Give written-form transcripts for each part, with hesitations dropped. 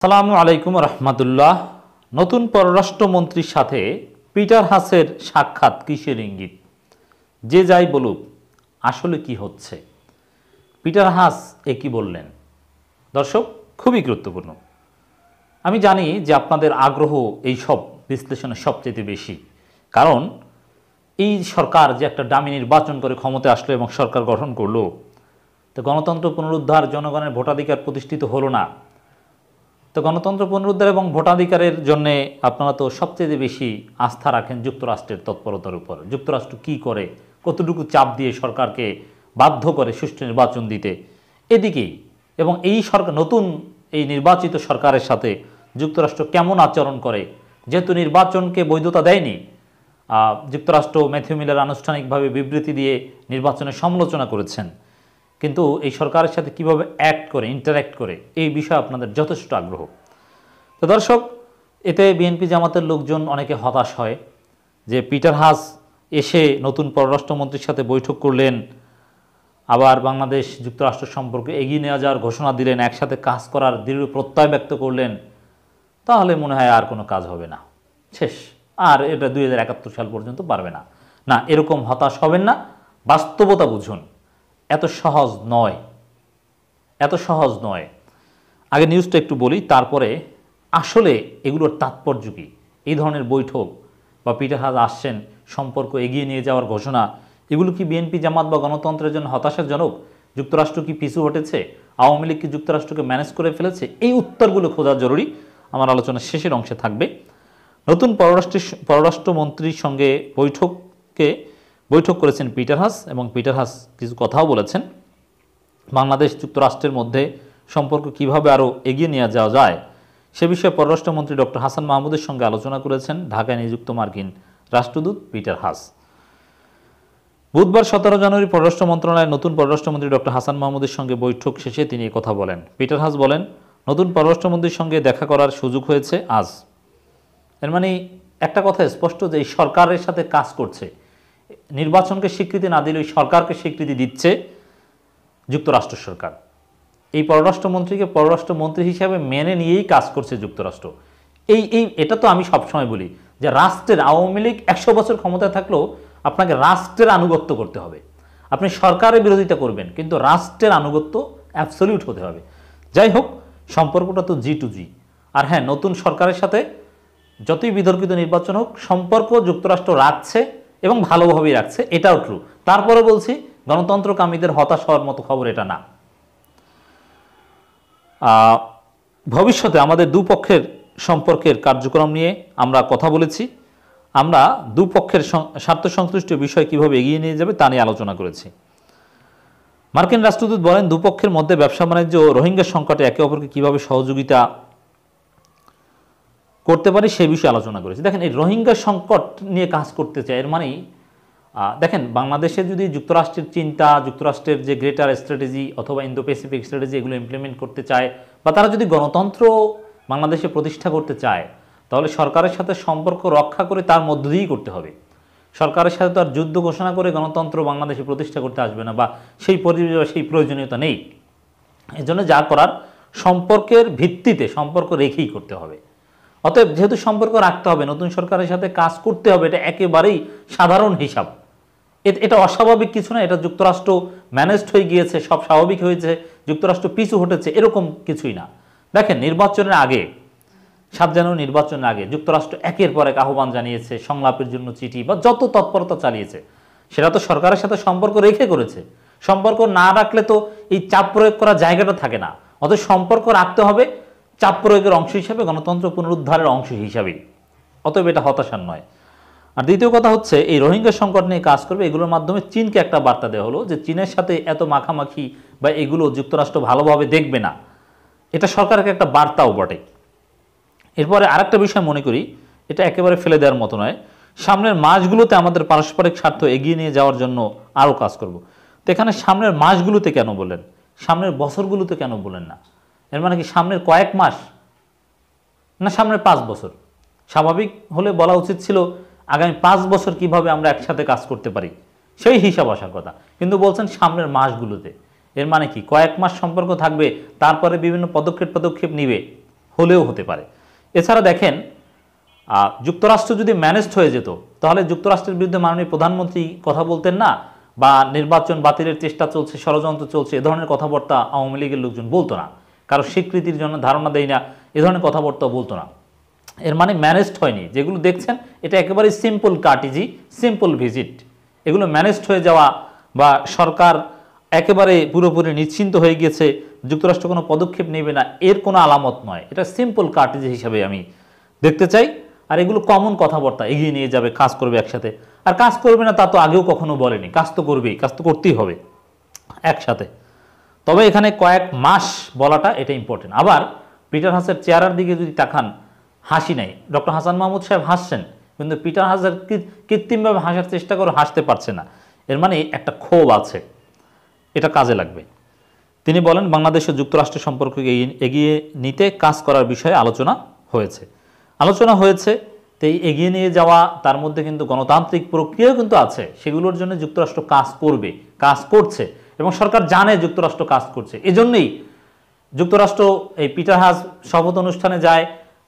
সালামু আলাইকুম রহমতুল্লাহ। নতুন পররাষ্ট্রমন্ত্রীর সাথে পিটার হাসের সাক্ষাৎ কিসের ইঙ্গিত? যে যাই বলুক, আসলে কি হচ্ছে? পিটার হাস কি বললেন? দর্শক, খুবই গুরুত্বপূর্ণ। আমি জানি যে আপনাদের আগ্রহ এই সব বিশ্লেষণে সবচেয়ে বেশি, কারণ এই সরকার যে একটা ডামি নির্বাচন করে ক্ষমতায় আসলো এবং সরকার গঠন করলো, তো গণতন্ত্র পুনরুদ্ধার, জনগণের ভোটাধিকার প্রতিষ্ঠিত হলো না। তো গণতন্ত্র পুনরুদ্ধার এবং ভোটাধিকারের জন্য আপনারা তো সবচেয়ে বেশি আস্থা রাখেন যুক্তরাষ্ট্রের তৎপরতার উপর। যুক্তরাষ্ট্র কি করে, কতটুকু চাপ দিয়ে সরকারকে বাধ্য করে সুষ্ঠু নির্বাচন দিতে, এদিকেই। এবং এই সরকার, নতুন এই নির্বাচিত সরকারের সাথে যুক্তরাষ্ট্র কেমন আচরণ করে, যেহেতু নির্বাচনকে বৈধতা দেয়নি, যুক্তরাষ্ট্র ম্যাথিউ মিলার আনুষ্ঠানিকভাবে বিবৃতি দিয়ে নির্বাচনের সমালোচনা করেছেন, কিন্তু এই সরকারের সাথে কিভাবে অ্যাক্ট করে, ইন্টারঅ্যাক্ট করে, এই বিষয়ে আপনাদের যথেষ্ট আগ্রহ। তো দর্শক, এতে বিএনপি জামাতের লোকজন অনেকে হতাশ হয় যে পিটার হাস এসে নতুন পররাষ্ট্রমন্ত্রীর সাথে বৈঠক করলেন, আবার বাংলাদেশ যুক্তরাষ্ট্র সম্পর্কে এগিয়ে নিয়ে যাওয়ার ঘোষণা দিলেন, একসাথে কাজ করার দৃঢ় প্রত্যয় ব্যক্ত করলেন, তাহলে মনে হয় আর কোনো কাজ হবে না, শেষ। আর এটা 2071 সাল পর্যন্ত পারবে না। না, এরকম হতাশ হবেন না, বাস্তবতা বুঝুন। এত সহজ নয়, এত সহজ নয়। আগে নিউজটা একটু বলি, তারপরে আসলে এগুলোর তাৎপর্য কী। এই ধরনের বৈঠক বা পিটার হাস আসছেন, সম্পর্ক এগিয়ে নিয়ে যাওয়ার ঘোষণা, এগুলো কি বিএনপি জামাত বা গণতন্ত্রের জন্য হতাশাজনক? যুক্তরাষ্ট্র কি পিছু হটেছে? আওয়ামী লীগ কি যুক্তরাষ্ট্রকে ম্যানেজ করে ফেলেছে? এই উত্তরগুলো খোঁজা জরুরি। আমার আলোচনার শেষের অংশে থাকবে। নতুন পররাষ্ট্রমন্ত্রীর সঙ্গে বৈঠক করেছেন পিটার হাস, এবং পিটার হাস কিছু কথাও বলেছেন। বাংলাদেশ যুক্তরাষ্ট্রের মধ্যে সম্পর্ক কিভাবে আরও এগিয়ে নিয়ে যাওয়া যায় সে বিষয়ে পররাষ্ট্রমন্ত্রী ডক্টর হাসান মাহমুদের সঙ্গে আলোচনা করেছেন ঢাকায় নিযুক্ত মার্কিন রাষ্ট্রদূত পিটার হাস। বুধবার 17 জানুয়ারি পররাষ্ট্র মন্ত্রণালয়ের নতুন পররাষ্ট্রমন্ত্রী ডক্টর হাসান মাহমুদের সঙ্গে বৈঠক শেষে তিনি কথা বলেন। পিটার হাস বলেন, নতুন পররাষ্ট্রমন্ত্রীর সঙ্গে দেখা করার সুযোগ হয়েছে আজ। এর মানে একটা কথা স্পষ্ট যে এই সরকারের সাথে কাজ করছে, নির্বাচনকে স্বীকৃতি না দিলে ওই সরকারকে স্বীকৃতি দিচ্ছে যুক্তরাষ্ট্র সরকার। এই পররাষ্ট্রমন্ত্রীকে পররাষ্ট্রমন্ত্রী হিসাবে মেনে নিয়েই কাজ করছে যুক্তরাষ্ট্র। এটা তো আমি সবসময় বলি যে রাষ্ট্রের, আওয়ামী লীগ 100 বছর ক্ষমতায় থাকলেও আপনাকে রাষ্ট্রের আনুগত্য করতে হবে। আপনি সরকারের বিরোধিতা করবেন, কিন্তু রাষ্ট্রের আনুগত্য অ্যাবসলিউট হতে হবে। যাই হোক, সম্পর্কটা তো জি টু জি। আর হ্যাঁ, নতুন সরকারের সাথে যতই বিতর্কিত নির্বাচন হোক, সম্পর্ক যুক্তরাষ্ট্র রাখছে এবং ভালোভাবেই রাখছে, এটাও ট্রু। তারপরে বলছি, গণতন্ত্রকামীদের হতাশ হওয়ার মতো খবর এটা না। ভবিষ্যতে আমাদের দুপক্ষের সম্পর্কের কার্যক্রম নিয়ে আমরা কথা বলেছি। আমরা দুপক্ষের স্বার্থ সংশ্লিষ্ট বিষয় কিভাবে এগিয়ে নিয়ে যাবে তা নিয়ে আলোচনা করেছি। মার্কিন রাষ্ট্রদূত বলেন, দুপক্ষের মধ্যে ব্যবসা বাণিজ্য ও রোহিঙ্গা সংকটে একে অপরকে কিভাবে সহযোগিতা করতে পারি সেই বিষয়ে আলোচনা করেছি। দেখেন, এই রোহিঙ্গা সংকট নিয়ে কাজ করতে চায়, এর মানে দেখেন, বাংলাদেশে যদি যুক্তরাষ্ট্রের চিন্তা, যুক্তরাষ্ট্রের যে গ্রেটার স্ট্র্যাটেজি অথবা ইন্দো প্যাসিফিক স্ট্র্যাটেজি, এগুলো ইমপ্লিমেন্ট করতে চায়, বা তারা যদি গণতন্ত্র বাংলাদেশে প্রতিষ্ঠা করতে চায়, তাহলে সরকারের সাথে সম্পর্ক রক্ষা করে তার মধ্য দিয়েই করতে হবে। সরকারের সাথে তো আর যুদ্ধ ঘোষণা করে গণতন্ত্র বাংলাদেশে প্রতিষ্ঠা করতে আসবে না, বা সেই প্রয়োজনীয়তা নেই। এজন্য যা করার সম্পর্কের ভিত্তিতে, সম্পর্ক রেখেই করতে হবে। অতএব যেহেতু সম্পর্ক রাখতে হবে, নতুন সরকারের সাথে কাজ করতে হবে, এটা একেবারেই সাধারণ হিসাব। এটা অস্বাভাবিক কিছু না। এটা যুক্তরাষ্ট্র ম্যানেজড হয়ে গিয়েছে, সব স্বাভাবিক হয়েছে, যুক্তরাষ্ট্র পিছু হটেছে, এরকম কিছুই না। দেখেন, নির্বাচনের আগে, 7 জানুয়ারি নির্বাচনের আগে যুক্তরাষ্ট্র একের পর এক আহ্বান জানিয়েছে, সংলাপের জন্য চিঠি বা যত তৎপরতা চালিয়েছে, সেটা তো সরকারের সাথে সম্পর্ক রেখে করেছে। সম্পর্ক না রাখলে তো এই চাপ প্রয়োগ করার জায়গাটা থাকে না। অতএব সম্পর্ক রাখতে হবে চাপ প্রয়োগের অংশ হিসাবে, গণতন্ত্র পুনরুদ্ধারের অংশ হিসাবেই। অতএব এটা হতাশার নয়। আর দ্বিতীয় কথা হচ্ছে, এই রোহিঙ্গা সংকট নিয়ে কাজ করবে, এগুলোর মাধ্যমে চীনকে একটা বার্তা দেওয়া হলো যে চীনের সাথে এত মাখামাখি বা এগুলো যুক্তরাষ্ট্র ভালোভাবে দেখবে না। এটা সরকারকে একটা বার্তাও বটে। এরপরে আরেকটা বিষয় মনে করি, এটা একেবারে ফেলে দেওয়ার মতো নয়। সামনের মাসগুলোতে আমাদের পারস্পরিক স্বার্থ এগিয়ে নিয়ে যাওয়ার জন্য আরও কাজ করব। তো এখানে সামনের মাসগুলোতে কেন বলেন, সামনের বছরগুলোতে কেন বলেন না? এর মানে কি সামনের কয়েক মাস, না সামনের 5 বছর? স্বাভাবিক হলে বলা উচিত ছিল আগামী 5 বছর কিভাবে আমরা একসাথে কাজ করতে পারি, সেই হিসাব আসার কথা। কিন্তু বলছেন সামনের মাসগুলোতে। এর মানে কি কয়েক মাস সম্পর্ক থাকবে, তারপরে বিভিন্ন পদক্ষেপ নিবে? হলেও হতে পারে। এছাড়া দেখেন, যুক্তরাষ্ট্র যদি ম্যানেজড হয়ে যেত তাহলে যুক্তরাষ্ট্রের বিরুদ্ধে মাননীয় প্রধানমন্ত্রী কথা বলতেন না, বা নির্বাচন বাতিলের চেষ্টা চলছে, ষড়যন্ত্র চলছে, এ ধরনের কথাবার্তা আওয়ামী লীগের লোকজন বলতো না, কারো স্বীকৃতির জন্য ধারণা দেয় না, এ ধরনের কথাবার্তা বলতো না। এর মানে ম্যানেজড হয়নি। যেগুলো দেখছেন এটা একেবারে সিম্পল কার্টিজি, সিম্পল ভিজিট। এগুলো ম্যানেজড হয়ে যাওয়া বা সরকার একেবারে পুরোপুরি নিশ্চিন্ত হয়ে গিয়েছে, যুক্তরাষ্ট্র কোনো পদক্ষেপ নেবে না, এর কোনো আলামত নয়। এটা সিম্পল কার্টিজি হিসাবে আমি দেখতে চাই। আর এগুলো কমন কথাবার্তা, এগিয়ে নিয়ে যাবে, কাজ করবে একসাথে। আর কাজ করবে না তা তো আগেও কখনো বলেনি, কাজ তো করবেই, কাজ তো করতেই হবে একসাথে। তবে এখানে কয়েক মাস বলাটা এটা ইম্পর্টেন্ট। আবার পিটার হাসের চেহারার দিকে যদি তাকান, হাসি নাই। ডক্টর হাসান মাহমুদ সাহেব হাসছেন, কিন্তু পিটার হাসার কৃত্রিমভাবে হাসার চেষ্টা করে হাসতে পারছে না। এর মানে একটা ক্ষোভ আছে, এটা কাজে লাগবে। তিনি বলেন, বাংলাদেশ ও যুক্তরাষ্ট্রের সম্পর্ককে এগিয়ে নিতে কাজ করার বিষয়ে আলোচনা হয়েছে। তো এই এগিয়ে নিয়ে যাওয়া, তার মধ্যে কিন্তু গণতান্ত্রিক প্রক্রিয়াও কিন্তু আছে, সেগুলোর জন্য যুক্তরাষ্ট্র কাজ করবে, কাজ করছে, এবং সরকার জানে যুক্তরাষ্ট্র কাজ করছে। এজন্যই যুক্তরাষ্ট্র এই পিটার হাস শপথ অনুষ্ঠানে যায়,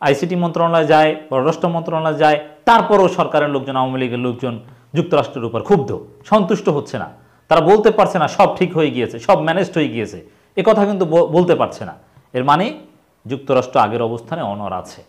আইসিটি মন্ত্রণালয়ে যায়, পররাষ্ট্র মন্ত্রণালয়ে যায়, তারপরও সরকারের লোকজন, আওয়ামী লীগের লোকজন যুক্তরাষ্ট্রের উপর ক্ষুব্ধ, সন্তুষ্ট হচ্ছে না। তারা বলতে পারছে না সব ঠিক হয়ে গিয়েছে, সব ম্যানেজড হয়ে গিয়েছে, এ কথা কিন্তু বলতে পারছে না। এর মানে যুক্তরাষ্ট্র আগের অবস্থানে অনড় আছে।